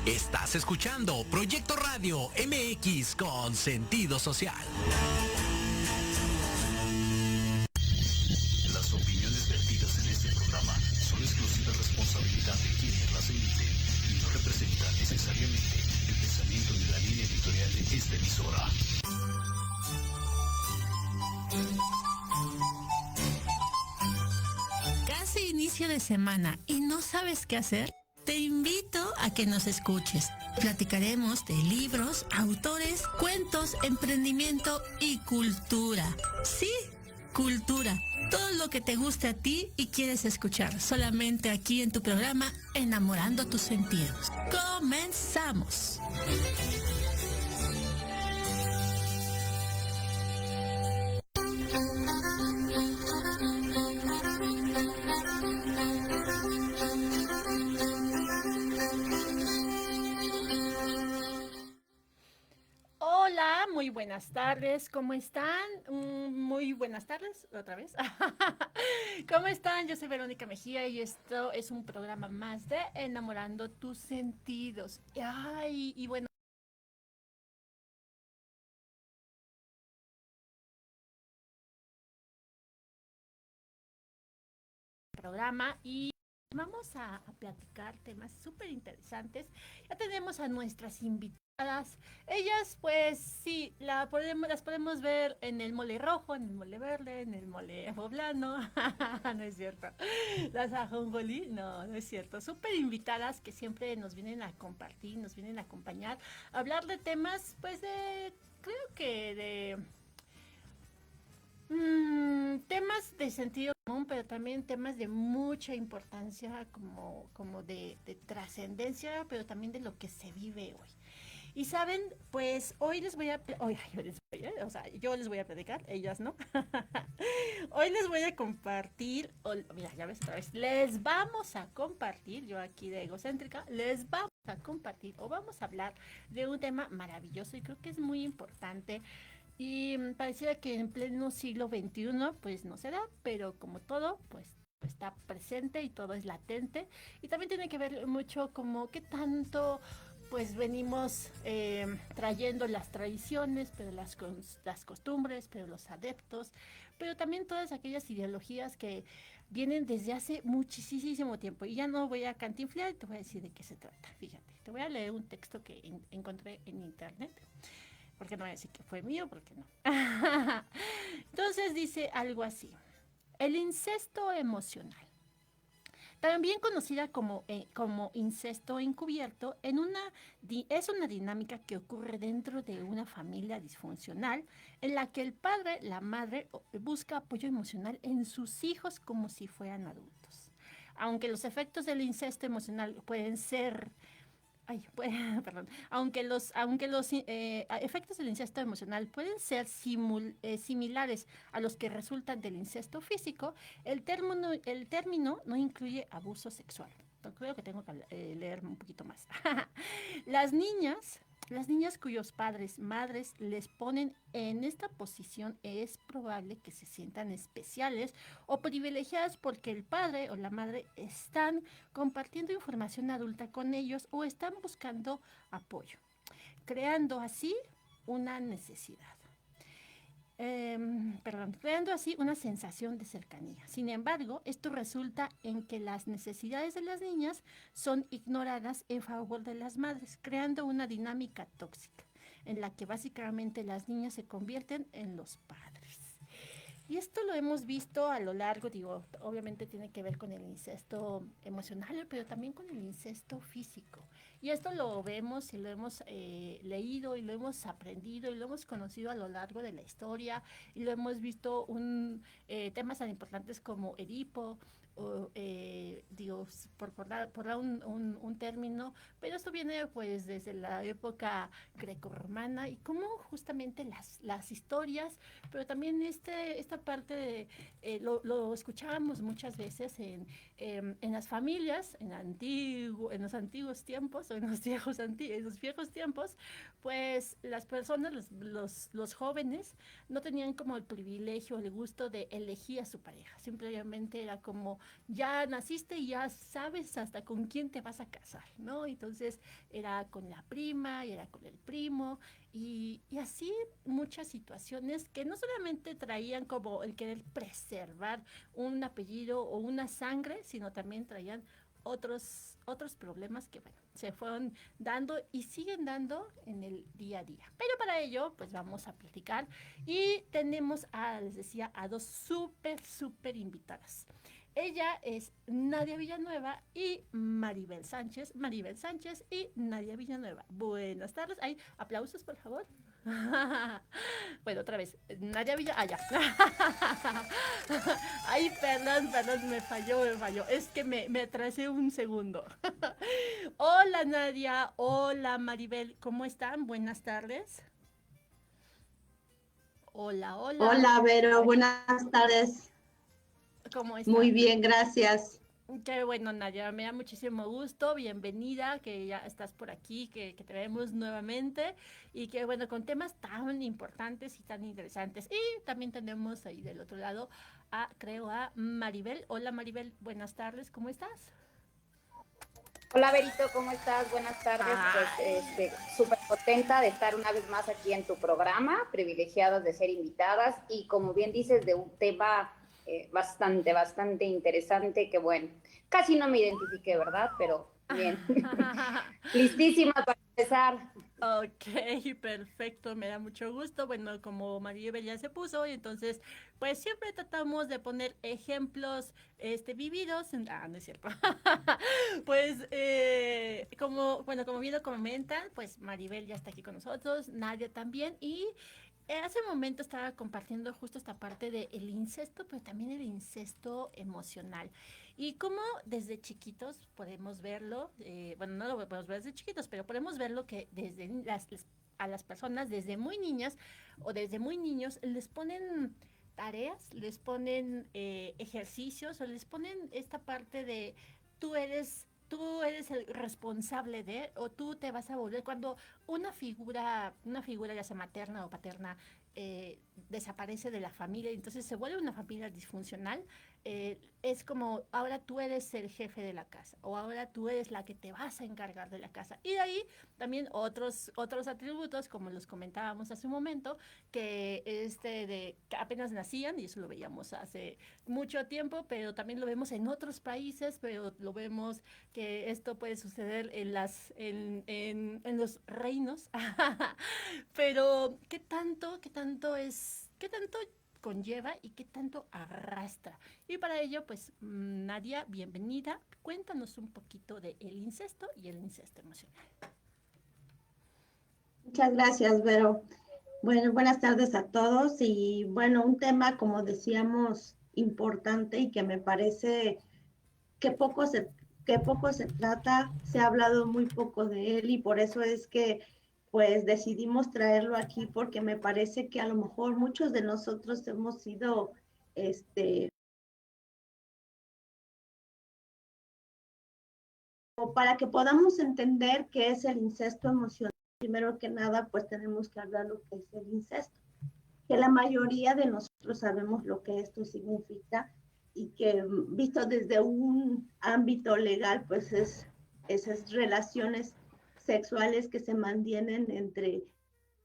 Estás escuchando Proyecto Radio MX con sentido social. Las opiniones vertidas en este programa son exclusiva responsabilidad de quienes las emiten y no representan necesariamente el pensamiento ni la línea editorial de esta emisora. Casi inicio de semana y no sabes qué hacer. Te invito a que nos escuches. Platicaremos de libros, autores, cuentos, emprendimiento y cultura. Sí, cultura. Todo lo que te guste a ti y quieres escuchar. Solamente aquí en tu programa Enamorando tus sentidos. ¡Comenzamos! Hola, muy buenas tardes, ¿cómo están? Muy buenas tardes, otra vez. ¿Cómo están? Yo soy Verónica Mejía y esto es un programa más de Enamorando tus sentidos. Ay, y bueno, programa y vamos a platicar temas súper interesantes. Ya tenemos a nuestras invitadas. Ellas, pues sí, las podemos ver en el mole rojo, en el mole verde, en el mole poblano. No es cierto. Las ajonjolí, no, no es cierto. Súper invitadas que siempre nos vienen a compartir, nos vienen a acompañar, a hablar de temas, pues creo que temas de sentido común, pero también temas de mucha importancia, como de trascendencia, pero también de lo que se vive hoy. Y saben, pues hoy les voy a, hoy, o sea, yo les voy a predicar, ellas no. Hoy les voy a compartir, mira, ya ves otra vez, les vamos a compartir, yo aquí de egocéntrica, les vamos a compartir o vamos a hablar de un tema maravilloso y creo que es muy importante y pareciera que en pleno siglo XXI pues no se da, pero como todo pues está presente y todo es latente y también tiene que ver mucho como qué tanto pues venimos trayendo las tradiciones, pero las costumbres, pero los adeptos, pero también todas aquellas ideologías que vienen desde hace muchísimo tiempo. Y ya no voy a cantinflar, te voy a decir de qué se trata. Fíjate, te voy a leer un texto que encontré en internet porque no voy a decir que fue mío, porque no. Entonces dice algo así. El incesto emocional, también conocida como incesto encubierto, es una dinámica que ocurre dentro de una familia disfuncional en la que el padre, la madre, busca apoyo emocional en sus hijos como si fueran adultos. Aunque los efectos del incesto emocional pueden ser perdón, aunque los efectos del incesto emocional pueden ser similares a los que resultan del incesto físico, el término no incluye abuso sexual. Creo que tengo que leer un poquito más. Las niñas, las niñas cuyos padres, madres les ponen en esta posición es probable que se sientan especiales o privilegiadas porque el padre o la madre están compartiendo información adulta con ellos o están buscando apoyo, creando así una necesidad. Creando así una sensación de cercanía. Sin embargo, esto resulta en que las necesidades de las niñas son ignoradas en favor de las madres, creando una dinámica tóxica en la que básicamente las niñas se convierten en los padres. Y esto lo hemos visto a lo largo, digo, obviamente tiene que ver con el incesto emocional, pero también con el incesto físico. Y esto lo vemos y lo hemos leído y lo hemos aprendido y lo hemos conocido a lo largo de la historia y lo hemos visto temas tan importantes como Edipo, o, digo, por dar un término, pero esto viene pues desde la época grecorromana y cómo justamente las historias, pero también esta parte lo escuchábamos muchas veces en las familias, en los antiguos tiempos, o en los viejos tiempos, pues las personas, los jóvenes, no tenían como el privilegio, el gusto de elegir a su pareja. Simplemente era como ya naciste y ya sabes hasta con quién te vas a casar, ¿no? Entonces era con la prima y era con el primo y así muchas situaciones que no solamente traían como el querer preservar un apellido o una sangre, sino también traían otros problemas que, bueno, se fueron dando y siguen dando en el día a día. Pero para ello, pues vamos a platicar y tenemos, les decía, a dos súper invitadas. Ella es Nadia Villanueva y Maribel Sánchez. Maribel Sánchez y Nadia Villanueva. Buenas tardes. Hay aplausos, por favor. Bueno, otra vez. Nadia Villa. Ah, ya. Ay, perdón, me falló. Es que me atrasé un segundo. Hola, Nadia. Hola, Maribel. ¿Cómo están? Buenas tardes. Hola. Hola, Vero, buenas tardes. ¿Cómo Muy están? bien, gracias. Qué bueno, Nadia, me da muchísimo gusto, bienvenida, que ya estás por aquí, que te vemos nuevamente y que bueno, con temas tan importantes y tan interesantes. Y también tenemos ahí del otro lado creo, a Maribel. Hola Maribel, buenas tardes, ¿cómo estás? Hola Berito, ¿cómo estás? Buenas tardes. Pues súper contenta de estar una vez más aquí en tu programa, privilegiadas de ser invitadas y como bien dices, de un tema bastante interesante que bueno, casi no me identifiqué, ¿verdad? Pero bien, listísima para empezar. Ok, perfecto, me da mucho gusto. Bueno, como Maribel ya se puso, y entonces, pues siempre tratamos de poner ejemplos vividos. No es cierto. Pues, como bien lo comentan, pues Maribel ya está aquí con nosotros, Nadia también, y hace un momento estaba compartiendo justo esta parte del incesto, pero también el incesto emocional. Y cómo desde chiquitos podemos verlo, bueno, no lo podemos ver desde chiquitos, pero podemos verlo que desde a las personas, desde muy niñas o desde muy niños, les ponen tareas, les ponen ejercicios o les ponen esta parte de tú eres el responsable de, o tú te vas a volver cuando una figura ya sea materna o paterna, desaparece de la familia, entonces se vuelve una familia disfuncional, es como ahora tú eres el jefe de la casa o ahora tú eres la que te vas a encargar de la casa. Y de ahí también otros atributos, como los comentábamos hace un momento, que apenas nacían, y eso lo veíamos hace mucho tiempo, pero también lo vemos en otros países, pero lo vemos que esto puede suceder en los reinos. Pero, qué tanto conlleva y qué tanto arrastra? Y para ello, pues, Nadia, bienvenida. Cuéntanos un poquito del incesto y el incesto emocional. Muchas gracias, Vero. Bueno, buenas tardes a todos y bueno, un tema, como decíamos, importante y que me parece que que poco se trata, se ha hablado muy poco de él y por eso es que pues decidimos traerlo aquí porque me parece que a lo mejor muchos de nosotros hemos sido, o para que podamos entender qué es el incesto emocional, primero que nada, pues tenemos que hablar lo que es el incesto, que la mayoría de nosotros sabemos lo que esto significa y que visto desde un ámbito legal, pues es esas relaciones sexuales que se mantienen entre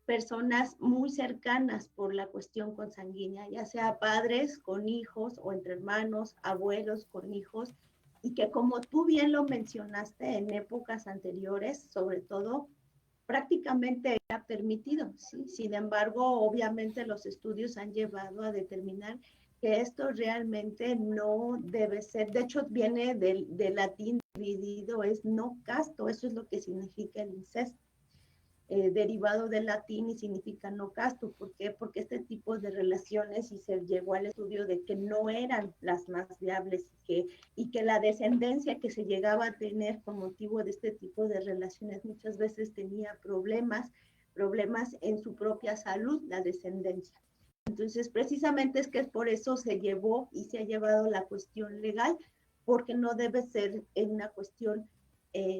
personas muy cercanas por la cuestión consanguínea, ya sea padres con hijos o entre hermanos, abuelos con hijos, y que como tú bien lo mencionaste en épocas anteriores, sobre todo, prácticamente era permitido, ¿sí? Sin embargo, obviamente los estudios han llevado a determinar que esto realmente no debe ser, de hecho viene del latín dividido, es no casto, eso es lo que significa el incesto. Derivado del latín y significa no casto. ¿Por qué? Porque este tipo de relaciones y se llegó al estudio de que no eran las más viables y que la descendencia que se llegaba a tener con motivo de este tipo de relaciones muchas veces tenía problemas en su propia salud, la descendencia. Entonces, precisamente es que por eso se llevó y se ha llevado la cuestión legal, porque no debe ser en una cuestión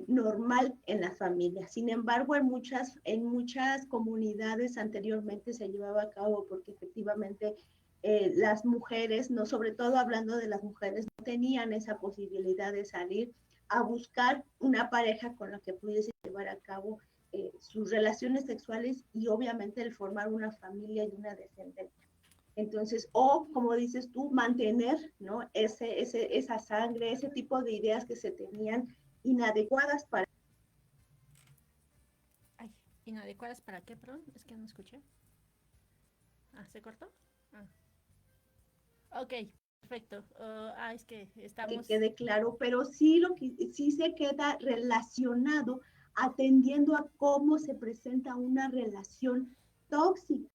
normal en la familia. Sin embargo, en muchas comunidades anteriormente se llevaba a cabo porque efectivamente las mujeres, no, sobre todo hablando de las mujeres, no tenían esa posibilidad de salir a buscar una pareja con la que pudiese llevar a cabo sus relaciones sexuales y obviamente el formar una familia y una descendencia. Entonces, o como dices tú, mantener, ¿no? Esa sangre, ese tipo de ideas que se tenían inadecuadas para... Ay, ¿inadecuadas para qué, perdón? Es que no escuché. Ah, ¿se cortó? Ah. Ok, perfecto. Es que Que estamos... quede claro, pero sí, sí se queda relacionado atendiendo a cómo se presenta una relación tóxica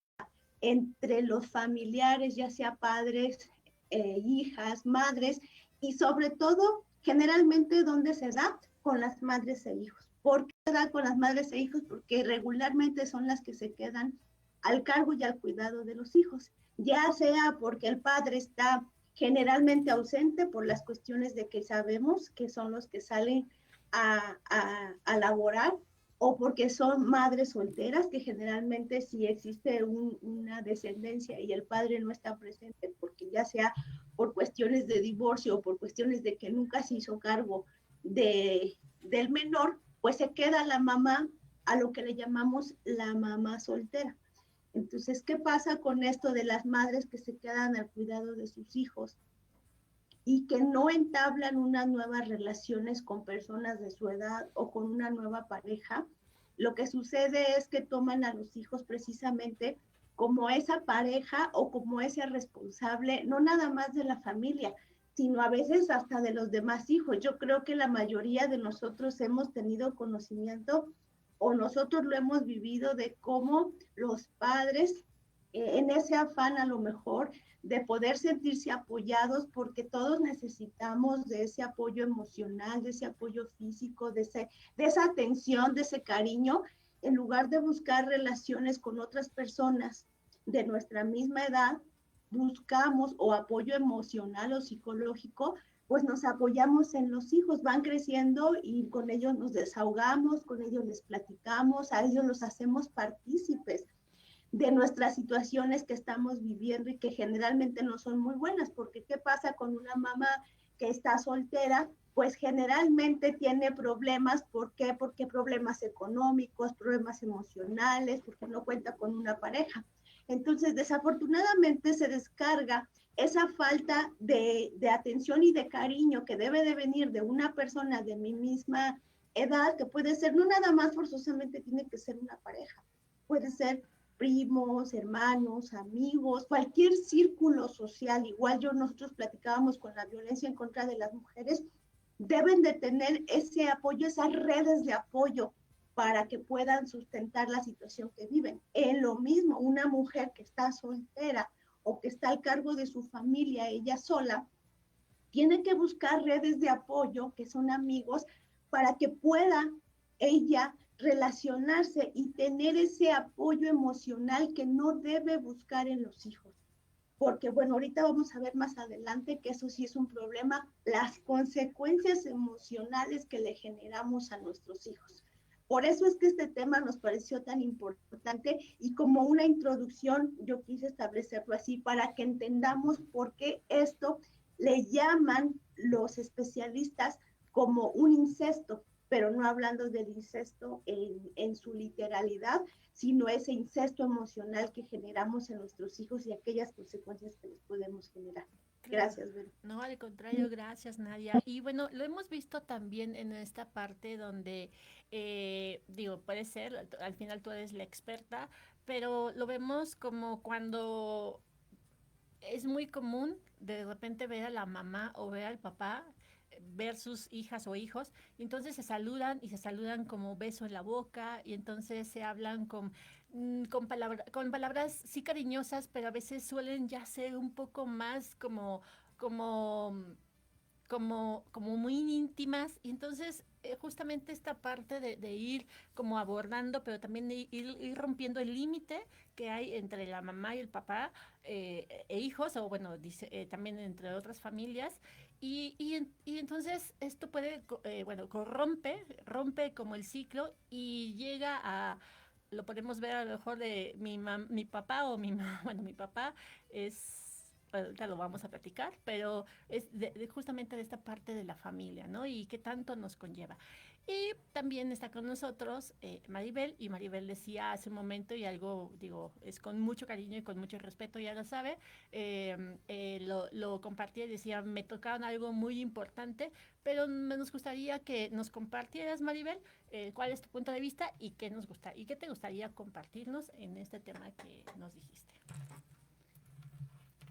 entre los familiares, ya sea padres, hijas, madres, y sobre todo, generalmente, ¿dónde se da? Con las madres e hijos. ¿Por qué se da con las madres e hijos? Porque regularmente son las que se quedan al cargo y al cuidado de los hijos, ya sea porque el padre está generalmente ausente por las cuestiones de que sabemos que son los que salen a laborar, o porque son madres solteras, que generalmente si existe una descendencia y el padre no está presente, porque ya sea por cuestiones de divorcio o por cuestiones de que nunca se hizo cargo del menor, pues se queda la mamá, a lo que le llamamos la mamá soltera. Entonces, ¿qué pasa con esto de las madres que se quedan al cuidado de sus hijos y que no entablan unas nuevas relaciones con personas de su edad o con una nueva pareja? Lo que sucede es que toman a los hijos precisamente como esa pareja o como ese responsable, no nada más de la familia, sino a veces hasta de los demás hijos. Yo creo que la mayoría de nosotros hemos tenido conocimiento o nosotros lo hemos vivido de cómo los padres, en ese afán a lo mejor de poder sentirse apoyados, porque todos necesitamos de ese apoyo emocional, de ese apoyo físico, de esa atención, de ese cariño, en lugar de buscar relaciones con otras personas de nuestra misma edad, buscamos o apoyo emocional o psicológico, pues nos apoyamos en los hijos, van creciendo y con ellos nos desahogamos, con ellos les platicamos, a ellos los hacemos partícipes de nuestras situaciones que estamos viviendo y que generalmente no son muy buenas, porque ¿qué pasa con una mamá que está soltera? Pues generalmente tiene problemas. ¿Por qué? Porque problemas económicos, problemas emocionales, porque no cuenta con una pareja. Entonces, desafortunadamente se descarga esa falta de atención y de cariño que debe de venir de una persona de mi misma edad, que puede ser, no nada más forzosamente tiene que ser una pareja, puede ser primos, hermanos, amigos, cualquier círculo social. Igual nosotros platicábamos con la violencia en contra de las mujeres, deben de tener ese apoyo, esas redes de apoyo para que puedan sustentar la situación que viven. En lo mismo, una mujer que está soltera o que está al cargo de su familia, ella sola, tiene que buscar redes de apoyo, que son amigos, para que pueda ella relacionarse y tener ese apoyo emocional que no debe buscar en los hijos. Porque bueno, ahorita vamos a ver más adelante que eso sí es un problema, las consecuencias emocionales que le generamos a nuestros hijos. Por eso es que este tema nos pareció tan importante y como una introducción yo quise establecerlo así para que entendamos por qué esto le llaman los especialistas como un incesto, pero no hablando del incesto en su literalidad, sino ese incesto emocional que generamos en nuestros hijos y aquellas consecuencias que les podemos generar. Gracias, Vero. No, al contrario, gracias, Nadia. Y bueno, lo hemos visto también en esta parte donde, digo, puede ser, al final tú eres la experta, pero lo vemos como cuando es muy común de repente ver a la mamá o ver al papá ver sus hijas o hijos, y entonces se saludan y se saludan como beso en la boca, y entonces se hablan con palabras sí cariñosas, pero a veces suelen ya ser un poco más como, como muy íntimas, y entonces justamente esta parte de ir como abordando, pero también de ir rompiendo el límite que hay entre la mamá y el papá e hijos, o bueno, dice, también entre otras familias, y entonces esto puede, bueno, rompe como el ciclo y llega a, lo podemos ver a lo mejor de mi papá o bueno, mi papá es ahorita lo vamos a platicar, pero es justamente de esta parte de la familia, ¿no? Y qué tanto nos conlleva. Y también está con nosotros Maribel, y Maribel decía hace un momento, y algo, digo, es con mucho cariño y con mucho respeto, ya lo sabe, lo compartía y decía, me tocaron algo muy importante, pero nos gustaría que nos compartieras, Maribel, cuál es tu punto de vista y qué nos gusta, y qué te gustaría compartirnos en este tema que nos dijiste.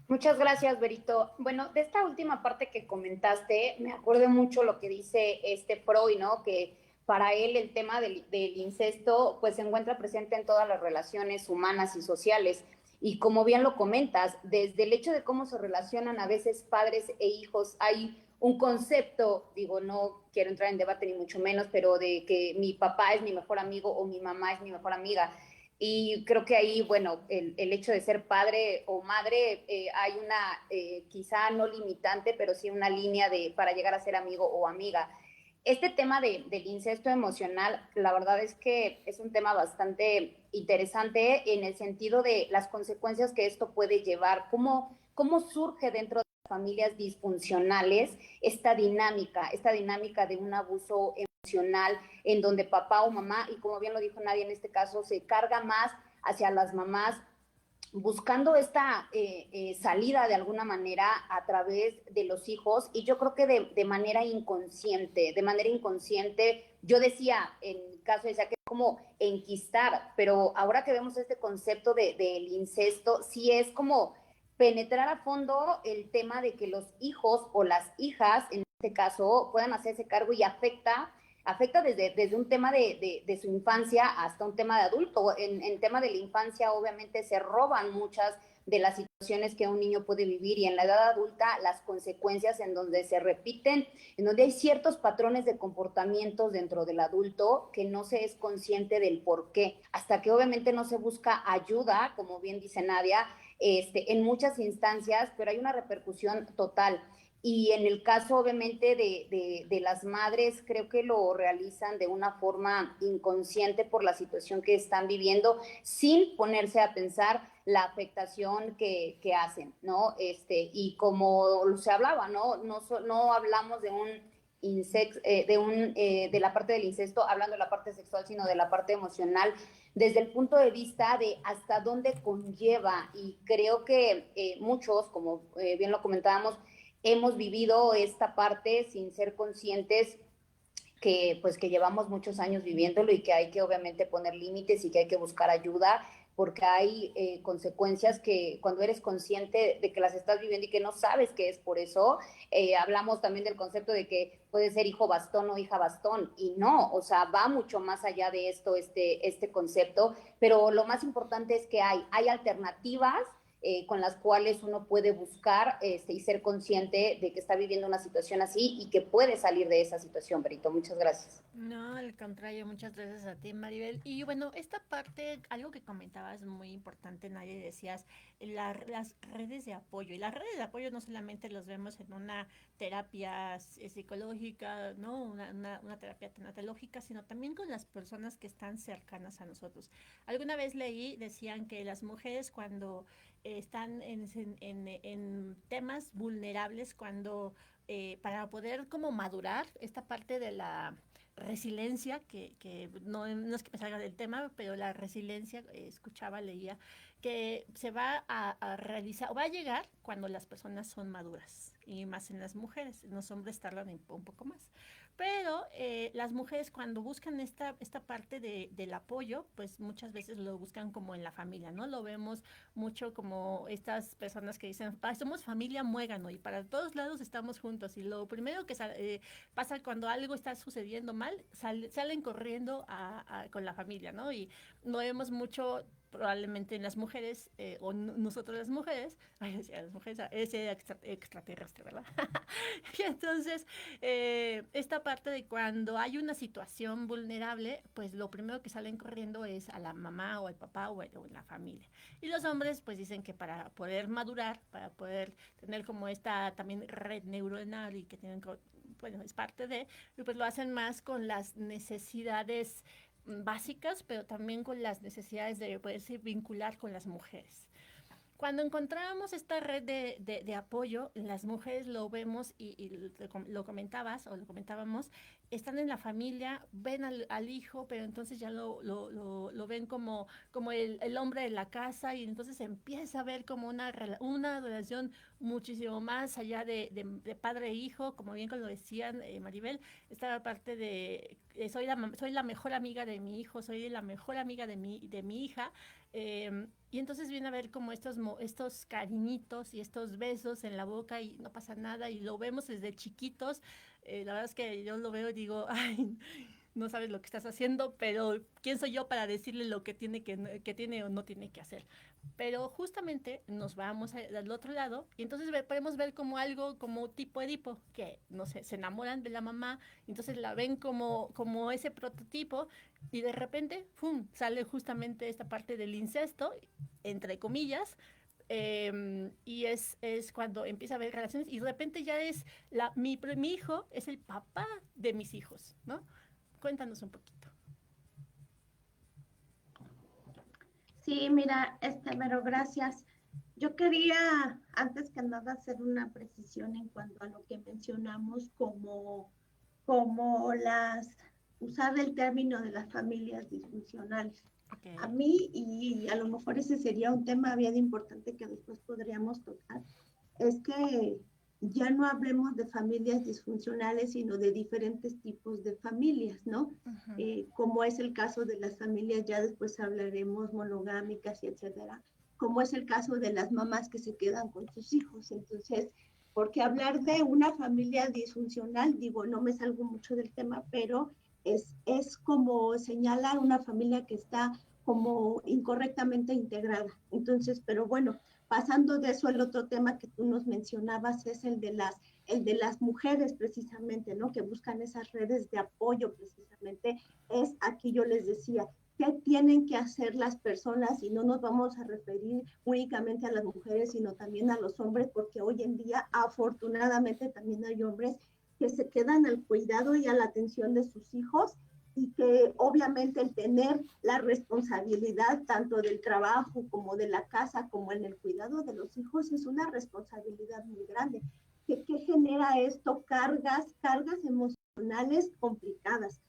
Muchas gracias, Berito. Bueno, de esta última parte que comentaste, me acuerdo mucho lo que dice Freud, ¿no? Que para él el tema del incesto pues se encuentra presente en todas las relaciones humanas y sociales. Y como bien lo comentas, desde el hecho de cómo se relacionan a veces padres e hijos, hay un concepto, digo, no quiero entrar en debate ni mucho menos, pero de que mi papá es mi mejor amigo o mi mamá es mi mejor amiga. Y creo que ahí, bueno, el hecho de ser padre o madre, hay una, quizá no limitante, pero sí una línea para llegar a ser amigo o amiga. Este tema del incesto emocional, la verdad es que es un tema bastante interesante en el sentido de las consecuencias que esto puede llevar, cómo surge dentro de las familias disfuncionales esta dinámica de un abuso emocional en donde papá o mamá, y como bien lo dijo Nadia en este caso, se carga más hacia las mamás buscando esta salida de alguna manera a través de los hijos, y yo creo que de manera inconsciente, yo decía, en caso decía que es como enquistar, pero ahora que vemos este concepto del incesto, sí es como penetrar a fondo el tema de que los hijos o las hijas, en este caso, puedan hacerse cargo y afecta desde un tema de su infancia hasta un tema de adulto. En tema de la infancia, obviamente, se roban muchas de las situaciones que un niño puede vivir, y en la edad adulta las consecuencias en donde se repiten, en donde hay ciertos patrones de comportamientos dentro del adulto que no se es consciente del por qué, hasta que obviamente no se busca ayuda, como bien dice Nadia, en muchas instancias, pero hay una repercusión total. Y en el caso, obviamente, de las madres, creo que lo realizan de una forma inconsciente por la situación que están viviendo, sin ponerse a pensar la afectación que hacen, ¿no? Y como se hablaba, no hablamos de un de la parte del incesto, hablando de la parte sexual, sino de la parte emocional, desde el punto de vista de hasta dónde conlleva. Y creo que muchos, como bien lo comentábamos, hemos vivido esta parte sin ser conscientes que pues que llevamos muchos años viviéndolo, y que hay que obviamente poner límites y que hay que buscar ayuda, porque hay consecuencias que cuando eres consciente de que las estás viviendo y que no sabes qué es por eso, hablamos también del concepto de que puede ser hijo bastón o hija bastón, y no, o sea, va mucho más allá de esto, este concepto, pero lo más importante es que hay alternativas con las cuales uno puede buscar y ser consciente de que está viviendo una situación así y que puede salir de esa situación, Berito. Muchas gracias. No, al contrario, muchas gracias a ti, Maribel. Y bueno, esta parte, algo que comentabas muy importante, Nadia, decías, las redes de apoyo. Y las redes de apoyo no solamente los vemos en una terapia psicológica, ¿no? Una terapia tanatológica, sino también con las personas que están cercanas a nosotros. Alguna vez leí, decían que las mujeres cuando están en temas vulnerables, cuando para poder como madurar esta parte de la resiliencia, que no es que me salga del tema, pero la resiliencia, escuchaba, leía, que se va a realizar, o va a llegar cuando las personas son maduras, y más en las mujeres, en los hombres tardan un poco más. Pero las mujeres cuando buscan esta parte del apoyo, pues muchas veces lo buscan como en la familia, ¿no? Lo vemos mucho como estas personas que dicen, somos familia muégano y para todos lados estamos juntos. Y lo primero que pasa cuando algo está sucediendo mal, salen corriendo con la familia, ¿no? Y lo vemos mucho probablemente en las mujeres, o nosotros las mujeres, ay, decía las mujeres, ese extraterrestre, ¿verdad? Y entonces, esta parte de cuando hay una situación vulnerable, pues lo primero que salen corriendo es a la mamá o al papá o en la familia. Y los hombres pues dicen que para poder madurar, para poder tener como esta también red neuronal, y que tienen, bueno, es parte de, pues lo hacen más con las necesidades básicas, pero también con las necesidades de poderse vincular con las mujeres. Cuando encontrábamos esta red de apoyo, las mujeres lo vemos lo comentabas o lo comentábamos, están en la familia, ven al hijo, pero entonces ya lo ven como el hombre de la casa y entonces empieza a ver como una relación muchísimo más allá de padre e hijo, como bien lo decían Maribel, esta parte de soy la mejor amiga de mi hijo, soy la mejor amiga de mi hija. Y entonces viene a ver como estos cariñitos y estos besos en la boca y no pasa nada y lo vemos desde chiquitos. La verdad es que yo lo veo y digo, ay, no sabes lo que estás haciendo, pero ¿quién soy yo para decirle lo que que tiene o no tiene que hacer? Pero justamente nos vamos al otro lado y entonces podemos ver como algo como tipo Edipo, que no sé, se enamoran de la mamá, y entonces la ven como ese prototipo y de repente, ¡pum!, sale justamente esta parte del incesto, entre comillas, y es cuando empieza a haber relaciones y de repente ya es mi hijo es el papá de mis hijos, ¿no? Cuéntanos un poquito. Sí, mira, Vero, gracias. Yo quería, antes que nada, hacer una precisión en cuanto a lo que mencionamos como usar el término de las familias disfuncionales. Okay. A mí, y a lo mejor ese sería un tema bien importante que después podríamos tocar, es que ya no hablemos de familias disfuncionales, sino de diferentes tipos de familias, ¿no? Como es el caso de las familias, ya después hablaremos monogámicas y etcétera, como es el caso de las mamás que se quedan con sus hijos. Entonces, porque hablar de una familia disfuncional, digo, no me salgo mucho del tema, pero es como señalar una familia que está como incorrectamente integrada. Entonces, pero bueno, pasando de eso, el otro tema que tú nos mencionabas es el de las mujeres precisamente, ¿no? Que buscan esas redes de apoyo precisamente. Es aquí yo les decía, ¿qué tienen que hacer las personas? Y no nos vamos a referir únicamente a las mujeres, sino también a los hombres, porque hoy en día afortunadamente también hay hombres que se quedan al cuidado y a la atención de sus hijos y que obviamente el tener la responsabilidad tanto del trabajo como de la casa, como en el cuidado de los hijos, es una responsabilidad muy grande. ¿Qué genera esto? Cargas emocionales complicadas,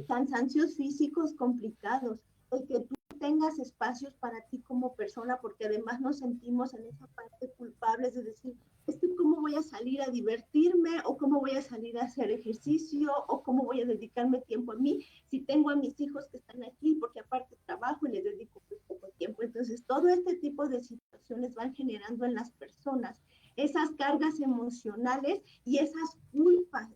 cansancios físicos complicados, el que tú tengas espacios para ti como persona, porque además nos sentimos en esa parte culpables de decir, es que cómo voy a salir a divertirme o cómo voy a salir a hacer ejercicio o cómo voy a dedicarme tiempo a mí si tengo a mis hijos que están aquí, porque aparte trabajo y les dedico pues poco tiempo. Entonces, todo este tipo de situaciones van generando en las personas esas cargas emocionales y esas culpas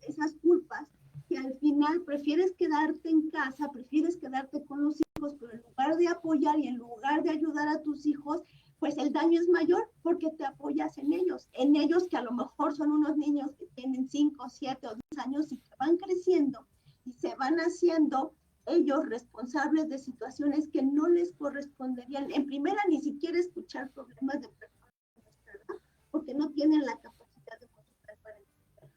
que al final prefieres quedarte en casa, prefieres quedarte con los hijos, pero en lugar de apoyar y en lugar de ayudar a tus hijos, pues el daño es mayor porque te apoyas en ellos que a lo mejor son unos niños que tienen 5, 7 o 10 años y que van creciendo y se van haciendo ellos responsables de situaciones que no les corresponderían. En primera, ni siquiera escuchar problemas de personas de nuestra edad, porque no tienen la capacidad emocional para entenderlos.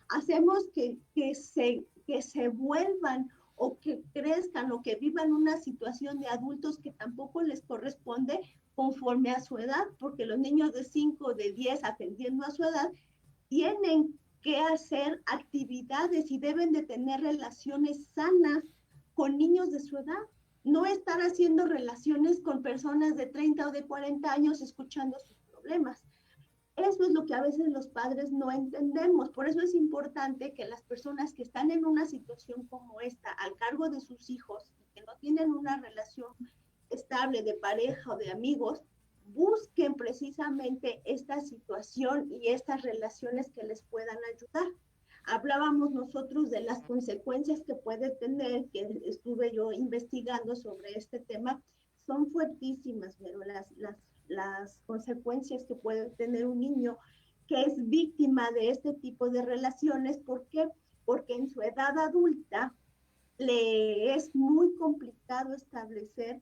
Hacemos que se vuelvan o que crezcan o que vivan una situación de adultos que tampoco les corresponde conforme a su edad, porque los niños de 5, de 10, atendiendo a su edad, tienen que hacer actividades y deben de tener relaciones sanas con niños de su edad, no estar haciendo relaciones con personas de 30 o de 40 años escuchando sus problemas. Eso es lo que a veces los padres no entendemos. Por eso es importante que las personas que están en una situación como esta, al cargo de sus hijos, que no tienen una relación estable de pareja o de amigos, busquen precisamente esta situación y estas relaciones que les puedan ayudar. Hablábamos nosotros de las consecuencias que puede tener, que estuve yo investigando sobre este tema, son fuertísimas, pero las consecuencias que puede tener un niño que es víctima de este tipo de relaciones. ¿Por qué? Porque en su edad adulta le es muy complicado establecer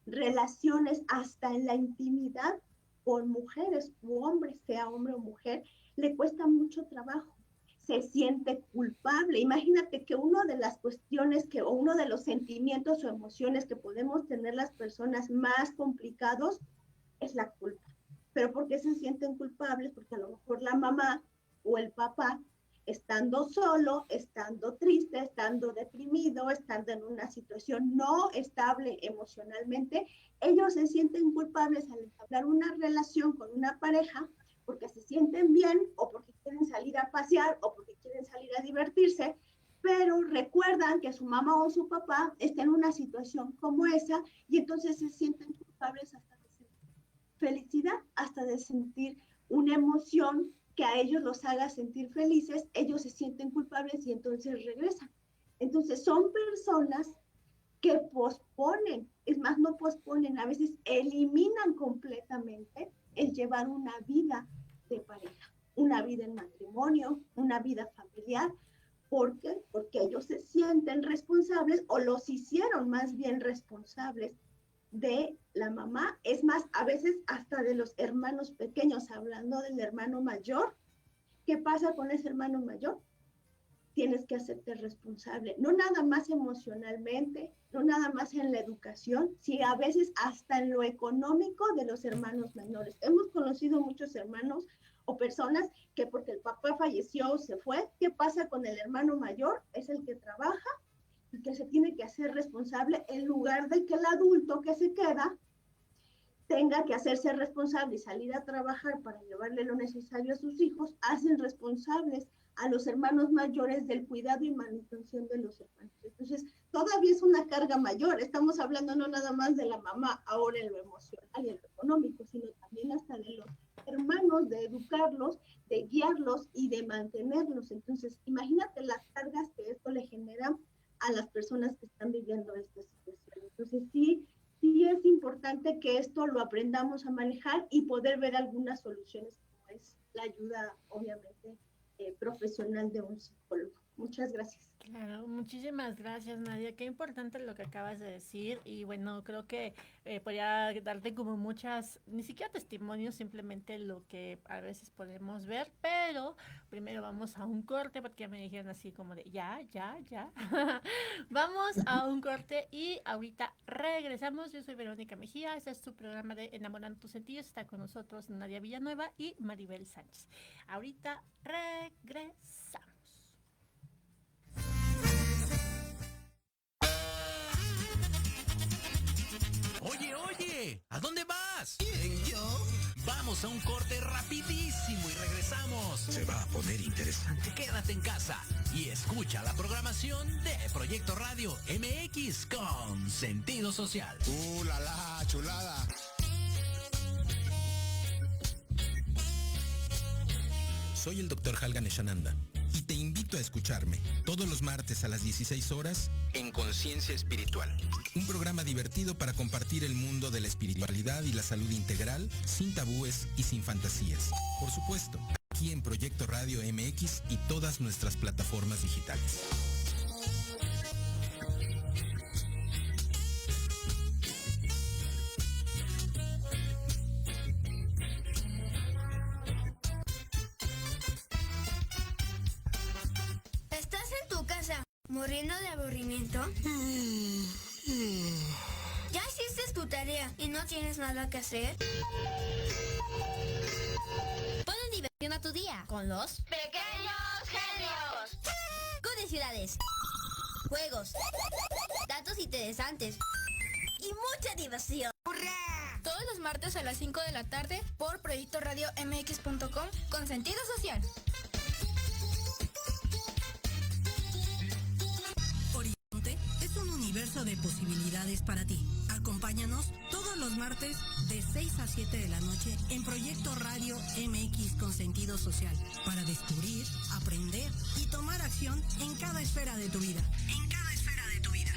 relaciones hasta en la intimidad con mujeres u hombres, sea hombre o mujer, le cuesta mucho trabajo. Se siente culpable. Imagínate que una de las cuestiones o uno de los sentimientos o emociones que podemos tener las personas más complicados es la culpa. ¿Pero por qué se sienten culpables? Porque a lo mejor la mamá o el papá, estando solo, estando triste, estando deprimido, estando en una situación no estable emocionalmente, ellos se sienten culpables al entablar una relación con una pareja porque se sienten bien o porque quieren salir a pasear o porque quieren salir a divertirse, pero recuerdan que su mamá o su papá está en una situación como esa y entonces se sienten culpables hasta de sentir felicidad, hasta de sentir una emoción que a ellos los haga sentir felices, ellos se sienten culpables y entonces regresan. Entonces son personas que posponen, es más, no posponen, a veces eliminan completamente el llevar una vida de pareja, una vida en matrimonio, una vida familiar. ¿Por qué? Porque ellos se sienten responsables o los hicieron más bien responsables de la mamá, es más, a veces hasta de los hermanos pequeños, hablando del hermano mayor. ¿Qué pasa con ese hermano mayor? Tienes que hacerte responsable, no nada más emocionalmente, no nada más en la educación, sino a veces hasta en lo económico de los hermanos menores. Hemos conocido muchos hermanos o personas que porque el papá falleció o se fue, ¿qué pasa con el hermano mayor? Es el que trabaja y que se tiene que hacer responsable en lugar de que el adulto que se queda tenga que hacerse responsable y salir a trabajar para llevarle lo necesario a sus hijos, hacen responsables a los hermanos mayores del cuidado y manutención de los hermanos. Entonces, todavía es una carga mayor. Estamos hablando no nada más de la mamá ahora en lo emocional y en lo económico, sino también hasta de los hermanos, de educarlos, de guiarlos y de mantenerlos. Entonces, imagínate las cargas que esto le genera a las personas que están viviendo esta situación. Entonces, sí es importante que esto lo aprendamos a manejar y poder ver algunas soluciones, como es la ayuda, obviamente, profesional de un psicólogo. Muchas gracias. Claro, muchísimas gracias, Nadia. Qué importante lo que acabas de decir. Y bueno, creo que podría darte como muchas, ni siquiera testimonios, simplemente lo que a veces podemos ver. Pero primero vamos a un corte, porque ya me dijeron así como de ya. Vamos a un corte y ahorita regresamos. Yo soy Verónica Mejía. Este es tu programa de Enamorando tus sentidos. Está con nosotros Nadia Villanueva y Maribel Sánchez. Ahorita regresamos. Oye, ¿a dónde vas? ¿Quién, yo? Vamos a un corte rapidísimo y regresamos. Se va a poner interesante. Quédate en casa y escucha la programación de Proyecto Radio MX con sentido social. La chulada. Soy el Dr. Halgan Eshananda y te invito a escucharme todos los martes a las 16 horas en Conciencia Espiritual. Un programa divertido para compartir el mundo de la espiritualidad y la salud integral sin tabúes y sin fantasías. Por supuesto, aquí en Proyecto Radio MX y todas nuestras plataformas digitales. ¿Muriendo de aburrimiento? ¿Ya hiciste tu tarea y no tienes nada que hacer? Ponle diversión a tu día con los ¡Pequeños Genios! Curiosidades, juegos, datos interesantes y mucha diversión. ¡Hurra! Todos los martes a las 5 de la tarde por Proyecto Radio MX.com con sentido social. Es un universo de posibilidades para ti. Acompáñanos todos los martes de 6 a 7 de la noche en Proyecto Radio MX con sentido social para descubrir, aprender y tomar acción en cada esfera de tu vida. En cada esfera de tu vida.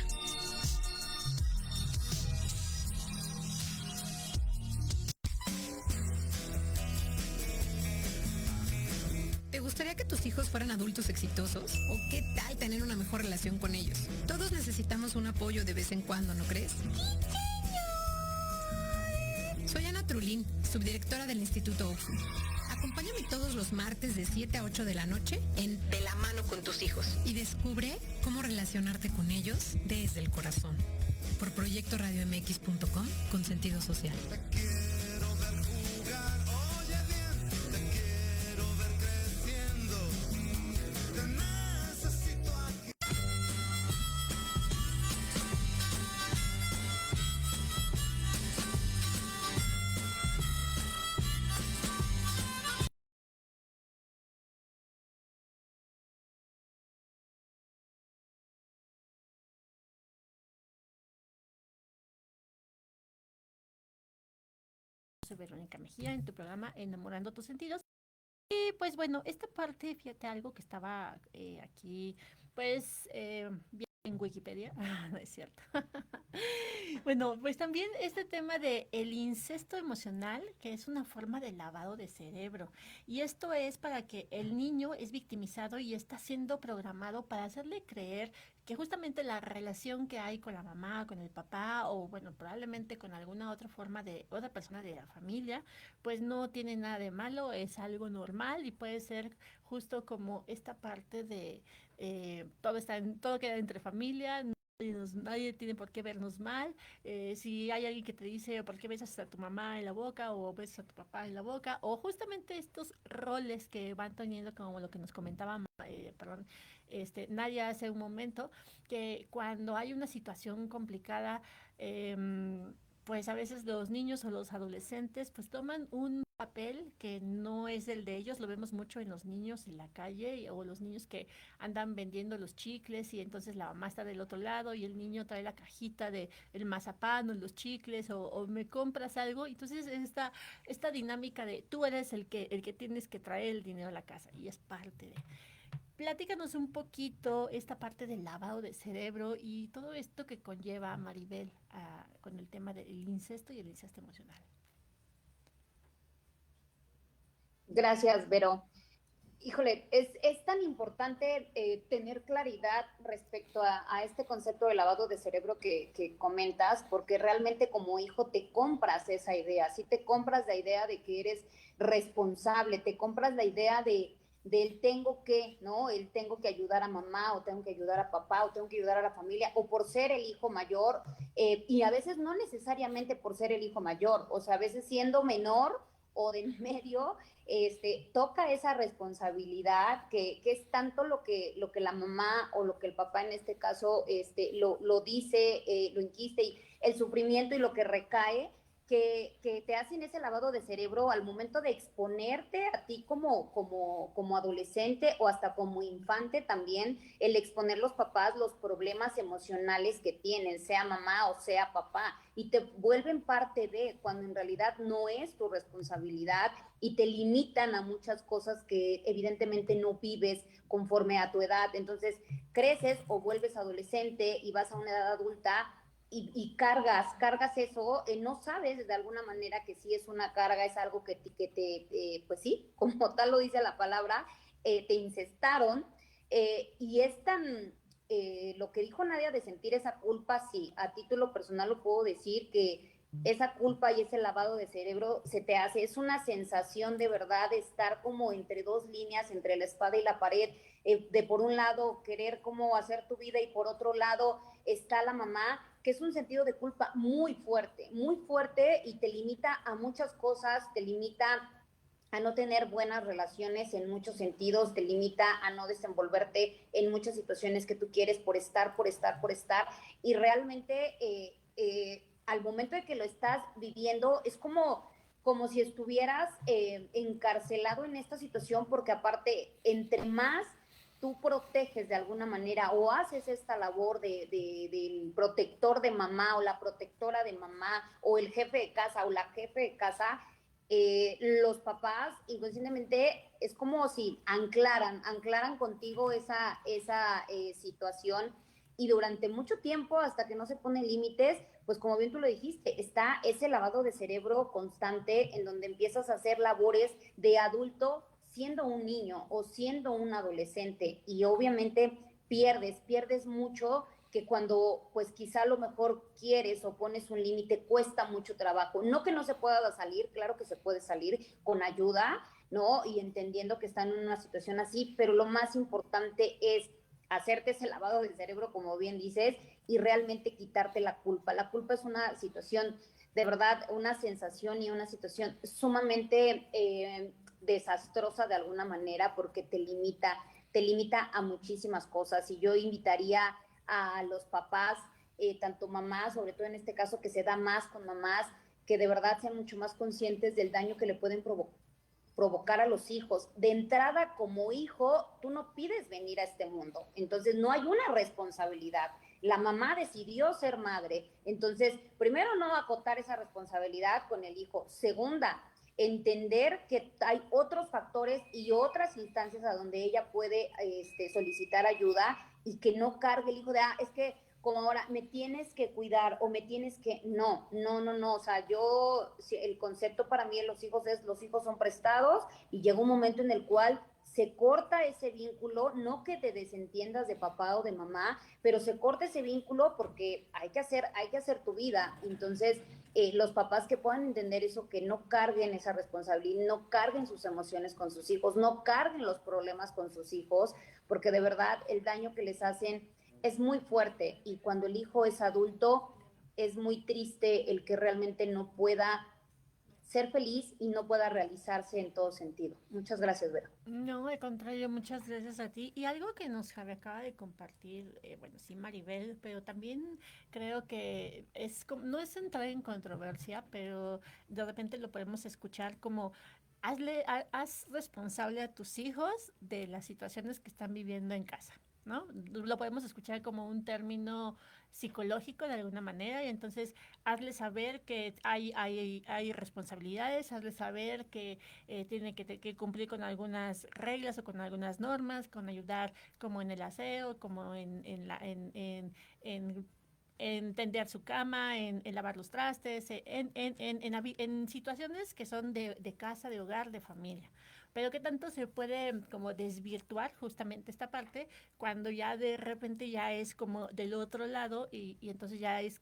¿Te gustaría que tus hijos fueran adultos exitosos? ¿O qué tal tener una mejor relación con ellos? Todos necesitamos un apoyo de vez en cuando, ¿no crees? Soy Ana Trulín, subdirectora del Instituto OXU. Acompáñame todos los martes de 7 a 8 de la noche en De la mano con tus hijos y descubre cómo relacionarte con ellos desde el corazón. Por proyectoradiomx.com con sentido social. Te quiero ver jugar. soy Verónica Mejía en tu programa Enamorando tus sentidos. Y pues bueno, esta parte, fíjate algo que estaba aquí, pues bien en Wikipedia, no es cierto. Bueno, pues también este tema de el incesto emocional, que es una forma de lavado de cerebro. Y esto es para que el niño es victimizado y está siendo programado para hacerle creer que justamente la relación que hay con la mamá, con el papá, o bueno, probablemente con alguna otra forma de otra persona de la familia, pues no tiene nada de malo, es algo normal y puede ser justo como esta parte de todo queda entre familia. Nadie tiene por qué vernos mal. Si hay alguien que te dice por qué besas a tu mamá en la boca o besas a tu papá en la boca, o justamente estos roles que van teniendo, como lo que nos comentaba, perdón, Nadia hace un momento, que cuando hay una situación complicada, pues a veces los niños o los adolescentes pues toman un papel que no es el de ellos. Lo vemos mucho en los niños en la calle o los niños que andan vendiendo los chicles y entonces la mamá está del otro lado y el niño trae la cajita de el mazapán o los chicles o me compras algo. Entonces esta dinámica de tú eres el que tienes que traer el dinero a la casa y es parte de... Platícanos un poquito esta parte del lavado de cerebro y todo esto que conlleva Maribel con el tema del incesto y el incesto emocional. Gracias, Vero. Híjole, es tan importante tener claridad respecto a este concepto de lavado de cerebro que comentas, porque realmente como hijo te compras esa idea, sí te compras la idea de que eres responsable, te compras la idea del tengo que, ¿no? El tengo que ayudar a mamá, o tengo que ayudar a papá, o tengo que ayudar a la familia, o por ser el hijo mayor, y a veces no necesariamente por ser el hijo mayor, o sea, a veces siendo menor o de medio, toca esa responsabilidad que es tanto lo que la mamá o lo que el papá en este caso lo dice, lo inquiste, y el sufrimiento y lo que recae, que te hacen ese lavado de cerebro al momento de exponerte a ti como adolescente o hasta como infante también, el exponer los papás los problemas emocionales que tienen, sea mamá o sea papá, y te vuelven parte de, cuando en realidad no es tu responsabilidad y te limitan a muchas cosas que evidentemente no vives conforme a tu edad. Entonces creces o vuelves adolescente y vas a una edad adulta y cargas eso, no sabes de alguna manera que sí es una carga, es algo que te pues sí, como tal lo dice la palabra, te incestaron, y es tan, lo que dijo Nadia de sentir esa culpa, sí, a título personal lo puedo decir, que esa culpa y ese lavado de cerebro se te hace, es una sensación de verdad de estar como entre dos líneas, entre la espada y la pared, de por un lado querer cómo hacer tu vida y por otro lado está la mamá, que es un sentido de culpa muy fuerte y te limita a muchas cosas, te limita a no tener buenas relaciones en muchos sentidos, te limita a no desenvolverte en muchas situaciones que tú quieres por estar, y realmente al momento de que lo estás viviendo es como si estuvieras encarcelado en esta situación, porque aparte, entre más tú proteges de alguna manera o haces esta labor del protector de mamá o la protectora de mamá o el jefe de casa o la jefe de casa, los papás inconscientemente es como si anclaran contigo esa situación, y durante mucho tiempo, hasta que no se ponen límites, pues como bien tú lo dijiste, está ese lavado de cerebro constante en donde empiezas a hacer labores de adulto siendo un niño o siendo un adolescente, y obviamente pierdes mucho, que cuando pues quizá a lo mejor quieres o pones un límite cuesta mucho trabajo. No que no se pueda salir, claro que se puede salir con ayuda, ¿no? Y entendiendo que están en una situación así, pero lo más importante es hacerte ese lavado del cerebro, como bien dices, y realmente quitarte la culpa. La culpa es una situación, de verdad, una sensación y una situación sumamente desastrosa de alguna manera, porque te limita a muchísimas cosas. Y yo invitaría a los papás, tanto mamás, sobre todo en este caso que se da más con mamás, que de verdad sean mucho más conscientes del daño que le pueden provocar a los hijos. De entrada, como hijo, tú no pides venir a este mundo, entonces no hay una responsabilidad. la mamá decidió ser madre. Entonces, primero, no acotar esa responsabilidad con el hijo. Segunda, entender que hay otros factores y otras instancias a donde ella puede solicitar ayuda y que no cargue el hijo de, es que como ahora me tienes que cuidar o me tienes que, no, o sea, el concepto para mí de los hijos son prestados y llega un momento en el cual se corta ese vínculo, no que te desentiendas de papá o de mamá, pero se corta ese vínculo porque hay que hacer tu vida. Entonces, los papás que puedan entender eso, que no carguen esa responsabilidad, no carguen sus emociones con sus hijos, no carguen los problemas con sus hijos, porque de verdad el daño que les hacen es muy fuerte, y cuando el hijo es adulto es muy triste el que realmente no pueda ser feliz y no pueda realizarse en todo sentido. Muchas gracias, Vera. No, al contrario, muchas gracias a ti. Y algo que nos acaba de compartir, sí, Maribel, pero también creo que no es entrar en controversia, pero de repente lo podemos escuchar como: haz responsable a tus hijos de las situaciones que están viviendo en casa, ¿no? Lo podemos escuchar como un término psicológico de alguna manera, y entonces hazle saber que hay responsabilidades, hazle saber que tiene que cumplir con algunas reglas o con algunas normas, con ayudar como en el aseo, como en tender su cama, en lavar los trastes, en situaciones que son de casa, de hogar, de familia. Pero qué tanto se puede como desvirtuar justamente esta parte cuando ya de repente ya es como del otro lado, y entonces ya es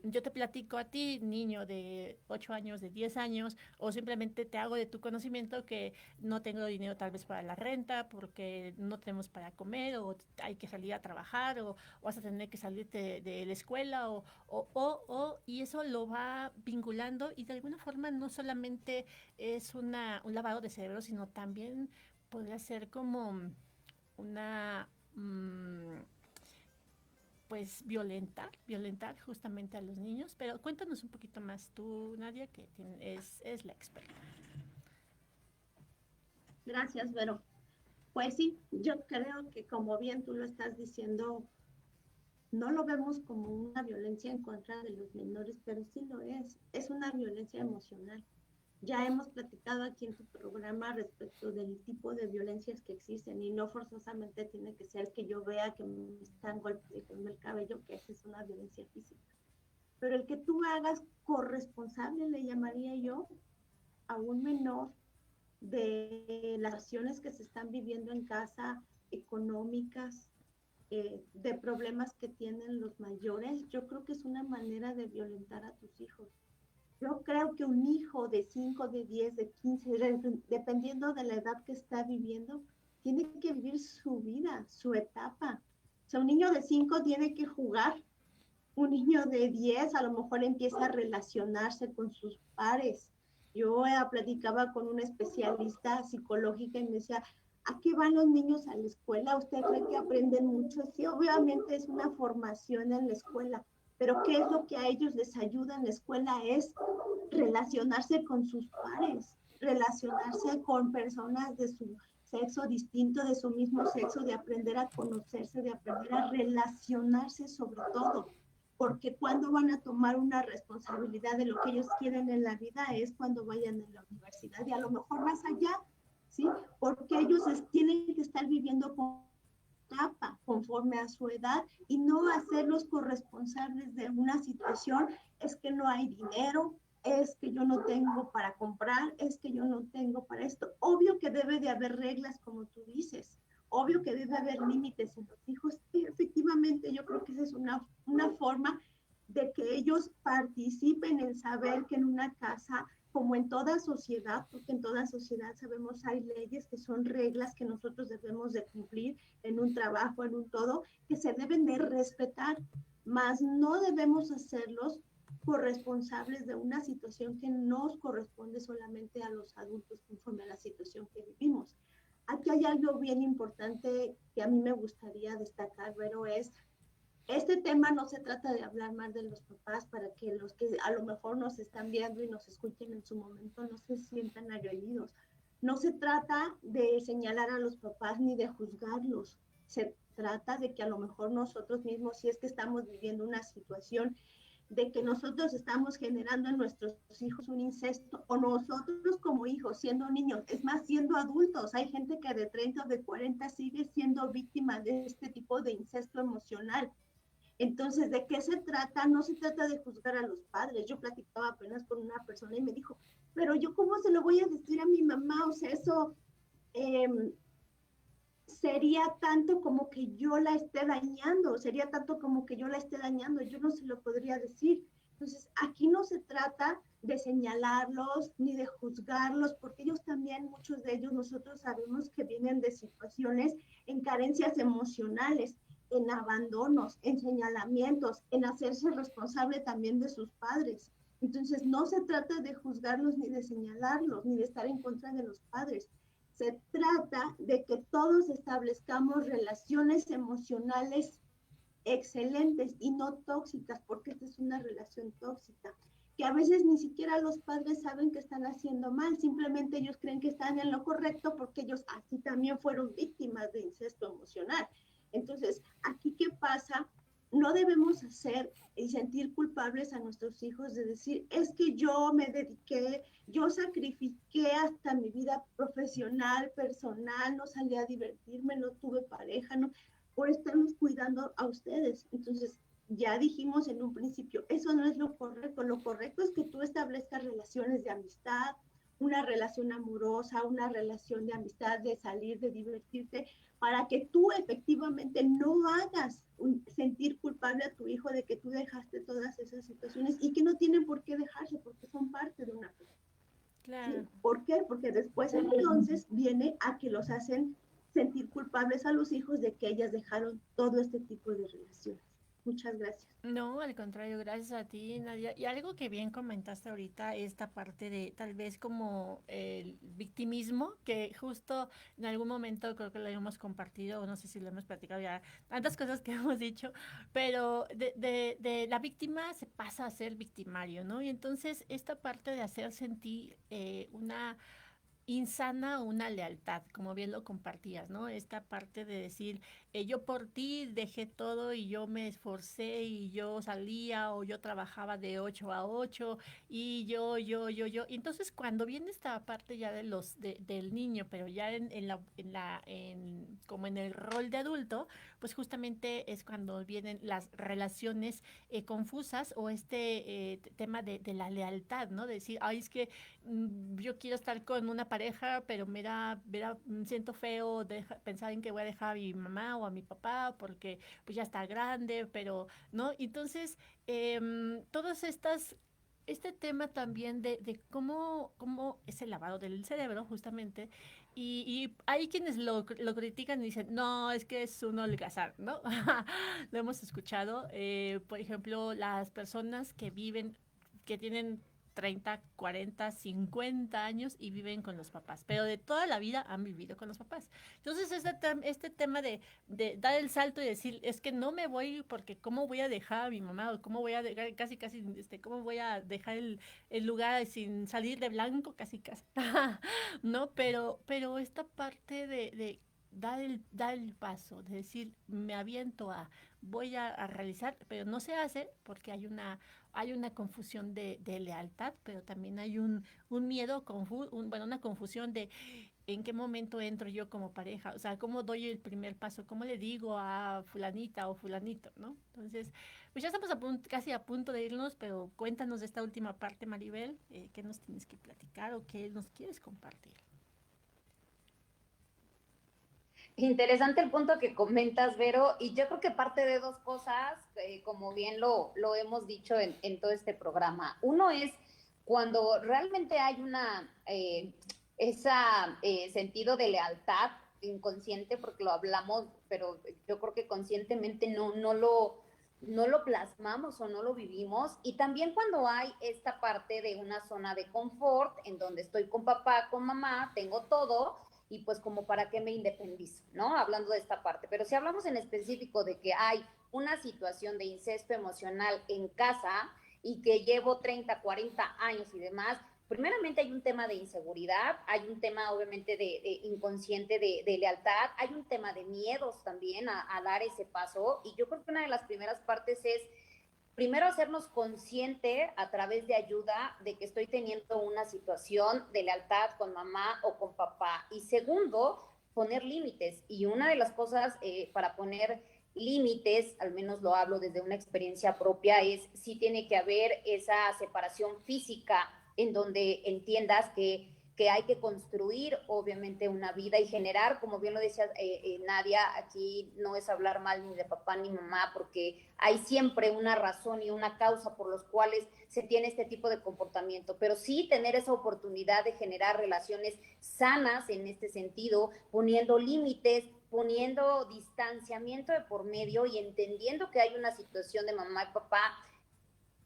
yo te platico a ti, niño de 8 años, de 10 años, o simplemente te hago de tu conocimiento que no tengo dinero tal vez para la renta, porque no tenemos para comer, o hay que salir a trabajar, o vas a tener que salirte de la escuela, y eso lo va vinculando, y de alguna forma no solamente es un lavado de cerebro, sino también podría ser como una pues violentar justamente a los niños. Pero cuéntanos un poquito más tú, Nadia, que es la experta. Gracias, Vero. Pues sí, yo creo que como bien tú lo estás diciendo, no lo vemos como una violencia en contra de los menores, pero sí lo es una violencia emocional. Ya hemos platicado aquí en tu programa respecto del tipo de violencias que existen, y no forzosamente tiene que ser que yo vea que me están golpeando el cabello, que esa es una violencia física. Pero el que tú hagas corresponsable, le llamaría yo, a un menor de las acciones que se están viviendo en casa, económicas, de problemas que tienen los mayores, yo creo que es una manera de violentar a tus hijos. Yo creo que un hijo de 5, de 10, de 15, dependiendo de la edad que está viviendo, tiene que vivir su vida, su etapa. O sea, un niño de 5 tiene que jugar. Un niño de 10 a lo mejor empieza a relacionarse con sus pares. Yo platicaba con una especialista psicológica y me decía, ¿a qué van los niños a la escuela? ¿Usted cree que aprenden mucho? Sí, obviamente es una formación en la escuela, pero ¿qué es lo que a ellos les ayuda en la escuela? Es relacionarse con sus pares, relacionarse con personas de su sexo distinto, de su mismo sexo, de aprender a conocerse, de aprender a relacionarse sobre todo. Porque cuando van a tomar una responsabilidad de lo que ellos quieren en la vida es cuando vayan a la universidad, y a lo mejor más allá, ¿sí? Porque ellos tienen que estar viviendo con etapa conforme a su edad, y no hacerlos corresponsables de una situación. Es que no hay dinero, es que yo no tengo para comprar, es que yo no tengo para esto. Obvio que debe de haber reglas, como tú dices, obvio que debe haber límites en los hijos, y efectivamente yo creo que esa es una forma de que ellos participen en saber que en una casa, como en toda sociedad, porque en toda sociedad sabemos hay leyes que son reglas que nosotros debemos de cumplir en un trabajo, en un todo, que se deben de respetar, mas no debemos hacerlos corresponsables de una situación que nos corresponde solamente a los adultos conforme a la situación que vivimos. Aquí hay algo bien importante que a mí me gustaría destacar, pero este tema no se trata de hablar más de los papás para que los que a lo mejor nos están viendo y nos escuchen en su momento no se sientan agredidos. No se trata de señalar a los papás ni de juzgarlos. Se trata de que a lo mejor nosotros mismos, si es que estamos viviendo una situación de que nosotros estamos generando en nuestros hijos un incesto, o nosotros como hijos, siendo niños, es más, siendo adultos, hay gente que de 30 o de 40 sigue siendo víctima de este tipo de incesto emocional. Entonces, ¿de qué se trata? No se trata de juzgar a los padres. Yo platicaba apenas con una persona y me dijo, pero yo ¿cómo se lo voy a decir a mi mamá? O sea, eso sería tanto como que yo la esté dañando, sería tanto como que yo la esté dañando, yo no se lo podría decir. Entonces, aquí no se trata de señalarlos ni de juzgarlos, porque ellos también, muchos de ellos, nosotros sabemos que vienen de situaciones en carencias emocionales, en abandonos, en señalamientos, en hacerse responsable también de sus padres. Entonces, no se trata de juzgarlos ni de señalarlos, ni de estar en contra de los padres. Se trata de que todos establezcamos relaciones emocionales excelentes y no tóxicas, porque esta es una relación tóxica, que a veces ni siquiera los padres saben que están haciendo mal, simplemente ellos creen que están en lo correcto porque ellos así también fueron víctimas de incesto emocional. Entonces, ¿aquí qué pasa? No debemos hacer y sentir culpables a nuestros hijos de decir, es que yo me dediqué, yo sacrifiqué hasta mi vida profesional, personal, no salí a divertirme, no tuve pareja, no, por estarnos cuidando a ustedes. Entonces, ya dijimos en un principio, eso no es lo correcto es que tú establezcas relaciones de amistad, una relación amorosa, una relación de amistad, de salir, de divertirte, para que tú efectivamente no hagas sentir culpable a tu hijo de que tú dejaste todas esas situaciones y que no tienen por qué dejarse porque son parte de una persona. Claro. ¿Sí? ¿Por qué? Porque después entonces viene a que los hacen sentir culpables a los hijos de que ellas dejaron todo este tipo de relaciones. Muchas gracias. No, al contrario, gracias a ti, Nadia. Y algo que bien comentaste ahorita, esta parte de tal vez como el victimismo, que justo en algún momento creo que lo hemos compartido, o no sé si lo hemos platicado ya, tantas cosas que hemos dicho, pero de la víctima se pasa a ser victimario, ¿no? Y entonces esta parte de hacer sentir una insana una lealtad, como bien lo compartías, ¿no? Esta parte de decir, yo por ti dejé todo y yo me esforcé y yo salía o yo trabajaba de 8 a 8 y yo. Y entonces cuando viene esta parte ya de del niño, pero ya como en el rol de adulto, pues justamente es cuando vienen las relaciones confusas o este tema de la lealtad, ¿no? De decir, ay, es que yo quiero estar con una pareja, pero siento feo pensar en que voy a dejar a mi mamá o a mi papá porque pues ya está grande, pero, ¿no? Entonces, todas este tema también de cómo es el lavado del cerebro, justamente, y hay quienes lo critican y dicen, no, es que es un holgazán, ¿no? Lo hemos escuchado, por ejemplo, las personas que tienen 30, 40, 50 años y viven con los papás, pero de toda la vida han vivido con los papás. Entonces, este tema de dar el salto y decir, es que no me voy porque cómo voy a dejar a mi mamá o cómo voy a dejar, casi, cómo voy a dejar el lugar sin salir de blanco, casi, ¿no? Pero esta parte de dar el paso, de decir, me aviento voy a realizar, pero no se hace porque hay una confusión de lealtad, pero también hay un miedo, una confusión de en qué momento entro yo como pareja, o sea, cómo doy el primer paso, cómo le digo a fulanita o fulanito, ¿no? Entonces, pues ya estamos casi a punto de irnos, pero cuéntanos de esta última parte, Maribel, ¿qué nos tienes que platicar o qué nos quieres compartir? Interesante el punto que comentas, Vero, y yo creo que parte de dos cosas, como bien lo hemos dicho en todo este programa. Uno es cuando realmente hay sentido de lealtad inconsciente, porque lo hablamos, pero yo creo que conscientemente no lo plasmamos o no lo vivimos. Y también cuando hay esta parte de una zona de confort, en donde estoy con papá, con mamá, tengo todo, y pues como para qué me independizo, ¿no? Hablando de esta parte. Pero si hablamos en específico de que hay una situación de incesto emocional en casa y que llevo 30, 40 años y demás, primeramente hay un tema de inseguridad, hay un tema obviamente de inconsciente de lealtad, hay un tema de miedos también a dar ese paso, y yo creo que una de las primeras partes es primero hacernos consciente a través de ayuda de que estoy teniendo una situación de lealtad con mamá o con papá, y segundo, poner límites. Y una de las cosas para poner límites, al menos lo hablo desde una experiencia propia, es sí tiene que haber esa separación física en donde entiendas que hay que construir obviamente una vida y generar, como bien lo decía Nadia, aquí no es hablar mal ni de papá ni mamá, porque hay siempre una razón y una causa por los cuales se tiene este tipo de comportamiento, pero sí tener esa oportunidad de generar relaciones sanas en este sentido, poniendo límites, poniendo distanciamiento de por medio y entendiendo que hay una situación de mamá y papá.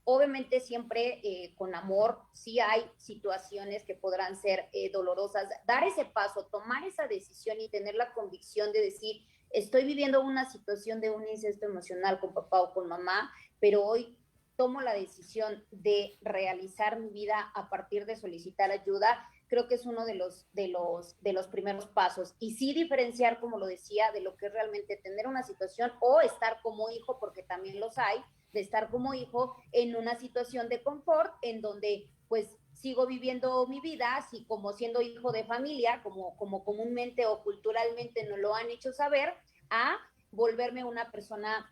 Obviamente siempre con amor, sí hay situaciones que podrán ser dolorosas. Dar ese paso, tomar esa decisión y tener la convicción de decir, estoy viviendo una situación de un incesto emocional con papá o con mamá, pero hoy tomo la decisión de realizar mi vida a partir de solicitar ayuda. Creo que es uno de los primeros pasos. Y sí diferenciar, como lo decía, de lo que es realmente tener una situación o estar como hijo, porque también los hay, de estar como hijo en una situación de confort en donde pues sigo viviendo mi vida, así como siendo hijo de familia, como comúnmente o culturalmente nos lo han hecho saber, a volverme una persona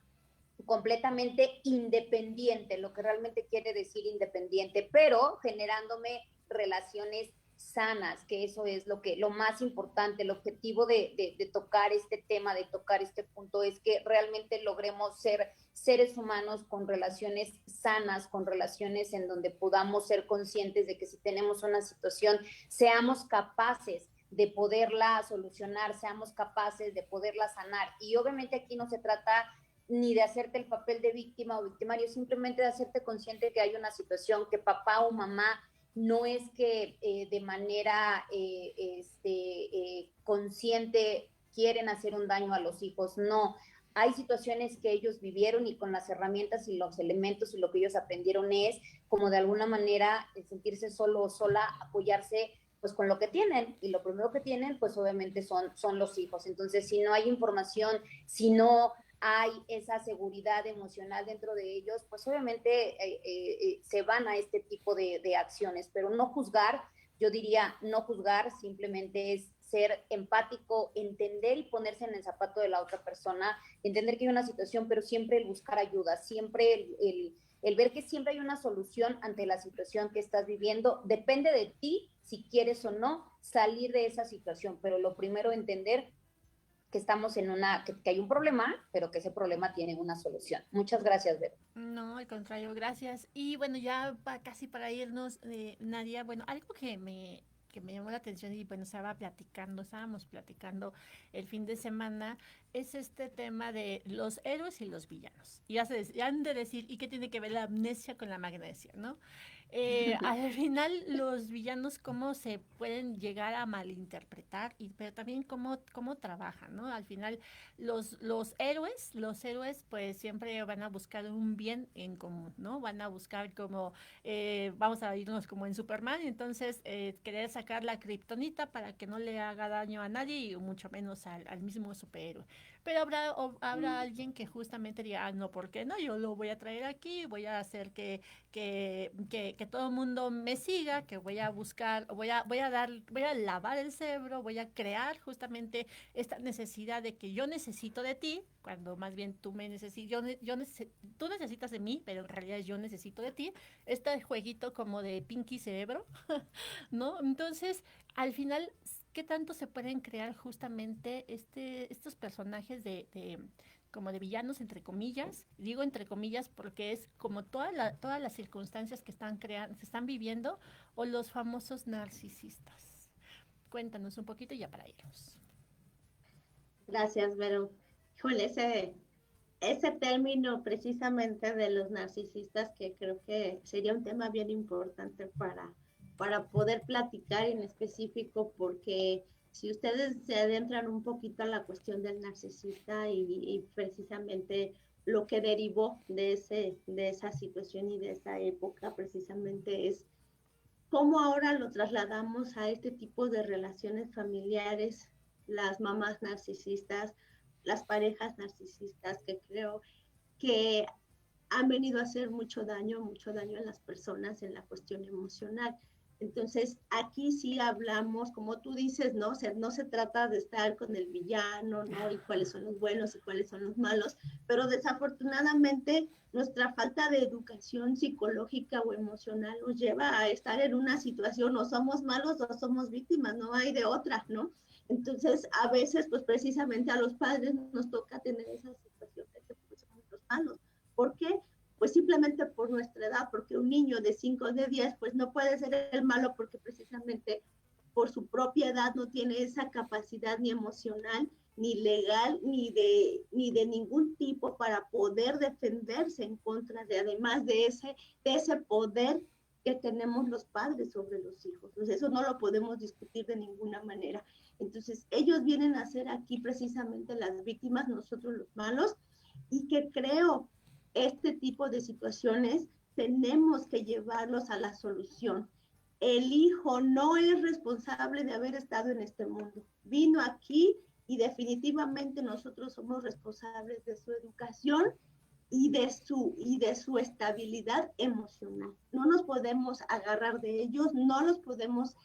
completamente independiente, lo que realmente quiere decir independiente, pero generándome relaciones sanas, que eso es lo más importante. El objetivo de tocar este tema, de tocar este punto, es que realmente logremos ser seres humanos con relaciones sanas, con relaciones en donde podamos ser conscientes de que si tenemos una situación, seamos capaces de poderla solucionar, seamos capaces de poderla sanar. Y obviamente aquí no se trata ni de hacerte el papel de víctima o victimario, simplemente de hacerte consciente que hay una situación que papá o mamá no es que de manera consciente quieren hacer un daño a los hijos, no. Hay situaciones que ellos vivieron y con las herramientas y los elementos y lo que ellos aprendieron es como de alguna manera sentirse solo o sola, apoyarse pues con lo que tienen, y lo primero que tienen pues obviamente son los hijos. Entonces si no hay información, si no hay esa seguridad emocional dentro de ellos, pues obviamente se van a este tipo de acciones, pero no juzgar, yo diría no juzgar, simplemente es ser empático, entender y ponerse en el zapato de la otra persona, entender que hay una situación, pero siempre el buscar ayuda, siempre el ver que siempre hay una solución ante la situación que estás viviendo. Depende de ti si quieres o no salir de esa situación, pero lo primero entender que estamos en que hay un problema, pero que ese problema tiene una solución. Muchas gracias, Vero. No, al contrario, gracias. Y bueno, ya casi para irnos, Nadia, bueno, algo que me llamó la atención y bueno, estábamos platicando el fin de semana, es este tema de los héroes y los villanos. Y ya han de decir, ¿y qué tiene que ver la amnesia con la magnesia, no? Al final los villanos cómo se pueden llegar a malinterpretar, pero también cómo trabajan, ¿no? Al final los héroes pues siempre van a buscar un bien en común, ¿no? Van a buscar como, vamos a irnos como en Superman, entonces querer sacar la kriptonita para que no le haga daño a nadie y mucho menos al mismo superhéroe. Pero habrá alguien que justamente diga, no, ¿por qué no? Yo lo voy a traer aquí, voy a hacer que todo el mundo me siga, que voy a buscar, voy a lavar el cerebro, voy a crear justamente esta necesidad de que yo necesito de ti, cuando más bien tú me necesitas, tú necesitas de mí, pero en realidad yo necesito de ti, este jueguito como de Pinky Cerebro, ¿no? Entonces, al final, ¿qué tanto se pueden crear justamente estos personajes como de villanos, entre comillas? Digo entre comillas porque es como todas las circunstancias que se están viviendo, o los famosos narcisistas. Cuéntanos un poquito ya para irnos. Gracias, Vero. Híjole, ese término precisamente de los narcisistas, que creo que sería un tema bien importante para poder platicar en específico, porque si ustedes se adentran un poquito a la cuestión del narcisista y precisamente lo que derivó de esa situación y de esa época, precisamente es ¿Cómo ahora lo trasladamos a este tipo de relaciones familiares? Las mamás narcisistas, las parejas narcisistas, que creo que han venido a hacer mucho daño a las personas en la cuestión emocional. Entonces, aquí sí hablamos, como tú dices, ¿no? O sea, no se trata de estar con el villano, ¿no? Y cuáles son los buenos y cuáles son los malos, pero desafortunadamente nuestra falta de educación psicológica o emocional nos lleva a estar en una situación, o somos malos o somos víctimas, no hay de otra, ¿no? Entonces, a veces, pues precisamente a los padres nos toca tener esa situación de que pues, somos los malos. ¿Por qué? Pues simplemente por nuestra edad, porque un niño de 5 o de 10, pues no puede ser el malo porque precisamente por su propia edad no tiene esa capacidad ni emocional, ni legal, ni de ningún tipo para poder defenderse en contra de, además de ese poder que tenemos los padres sobre los hijos. Entonces, eso no lo podemos discutir de ninguna manera. Entonces, ellos vienen a ser aquí precisamente las víctimas, nosotros los malos, y que creo este tipo de situaciones tenemos que llevarlos a la solución. El hijo no es responsable de haber estado en este mundo. Vino aquí y definitivamente nosotros somos responsables de su educación y de su estabilidad emocional. No nos podemos agarrar de ellos, no los podemos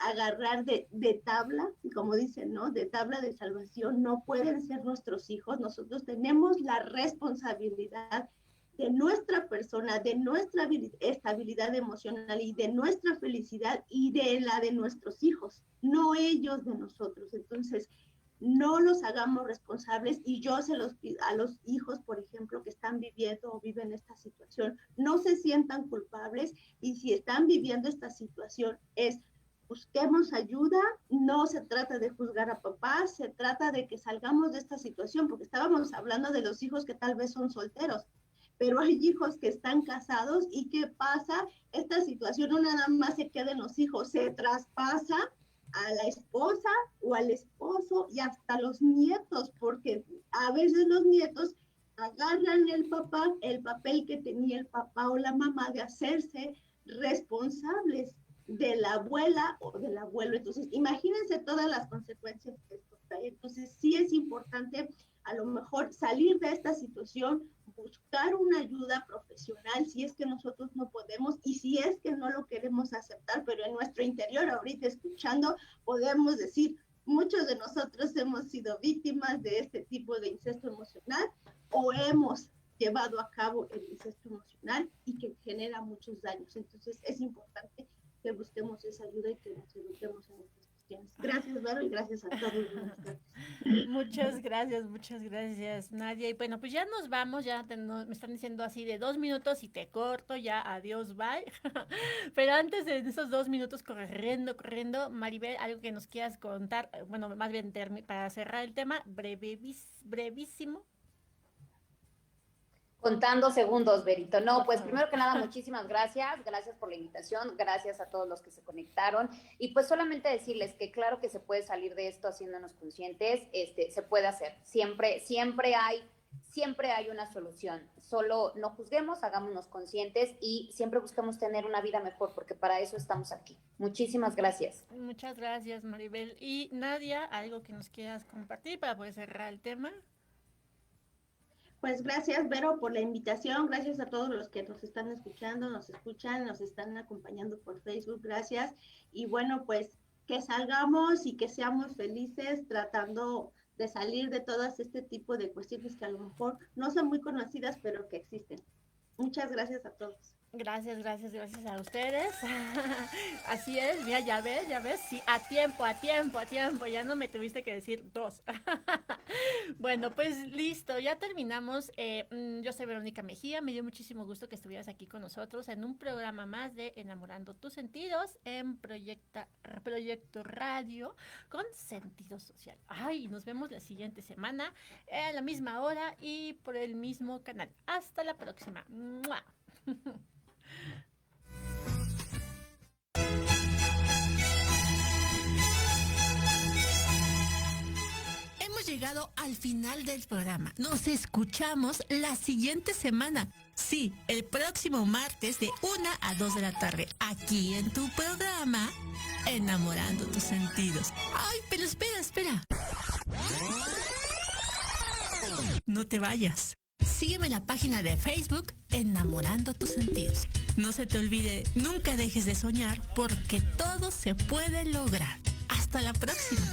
agarrar de tabla, como dicen, ¿no? De tabla de salvación. No pueden ser nuestros hijos. Nosotros tenemos la responsabilidad de nuestra persona, de nuestra estabilidad emocional y de nuestra felicidad y de la de nuestros hijos, no ellos de nosotros. Entonces, no los hagamos responsables, y yo se los pido a los hijos, por ejemplo, que están viviendo o viven esta situación, no se sientan culpables, y si están viviendo esta situación busquemos ayuda. No se trata de juzgar a papás, se trata de que salgamos de esta situación, porque estábamos hablando de los hijos que tal vez son solteros, pero hay hijos que están casados, y ¿qué pasa? Esta situación no nada más se queda en los hijos, se traspasa a la esposa o al esposo y hasta los nietos, porque a veces los nietos agarran el papel que tenía el papá o la mamá de hacerse responsables de la abuela o del abuelo. Entonces, imagínense todas las consecuencias que esto trae. Entonces, sí es importante a lo mejor salir de esta situación, buscar una ayuda profesional si es que nosotros no podemos, y si es que no lo queremos aceptar, pero en nuestro interior, ahorita escuchando, podemos decir, muchos de nosotros hemos sido víctimas de este tipo de incesto emocional, o hemos llevado a cabo el incesto emocional, y que genera muchos daños. Entonces, es importante que busquemos esa ayuda y que nos eduquemos en estas cuestiones. Gracias, Vero, y gracias a todos. Muchas gracias, Nadia. Y bueno, pues ya nos vamos, me están diciendo así de 2 minutos y te corto, ya, adiós, bye. Pero antes de esos 2 minutos corriendo, Maribel, algo que nos quieras contar, bueno, más bien para cerrar el tema, brevísimo. Contando segundos, Berito. No, pues primero que nada, muchísimas gracias por la invitación, gracias a todos los que se conectaron, y pues solamente decirles que claro que se puede salir de esto haciéndonos conscientes, se puede hacer, siempre hay una solución, solo no juzguemos, hagámonos conscientes y siempre buscamos tener una vida mejor, porque para eso estamos aquí. Muchísimas gracias. Muchas gracias, Maribel. Y Nadia, algo que nos quieras compartir para poder cerrar el tema. Pues gracias, Vero, por la invitación. Gracias a todos los que nos están escuchando, nos escuchan, nos están acompañando por Facebook. Gracias. Y bueno, pues que salgamos y que seamos felices tratando de salir de todas este tipo de cuestiones que a lo mejor no son muy conocidas, pero que existen. Muchas gracias a todos. Gracias a ustedes. Así es, mira, ya ves, sí, a tiempo, ya no me tuviste que decir 2. Bueno, pues listo, ya terminamos. Yo soy Verónica Mejía, me dio muchísimo gusto que estuvieras aquí con nosotros en un programa más de Enamorando tus Sentidos en Proyecto Radio con Sentido Social. Ay, nos vemos la siguiente semana a la misma hora y por el mismo canal. Hasta la próxima. ¡Mua! Hemos llegado al final del programa. Nos escuchamos la siguiente semana. Sí, el próximo martes de 1 a 2 de la tarde, aquí en tu programa, Enamorando tus sentidos. Ay, pero espera. No te vayas. Sígueme en la página de Facebook, Enamorando tus sentidos. No se te olvide, nunca dejes de soñar, porque todo se puede lograr. Hasta la próxima.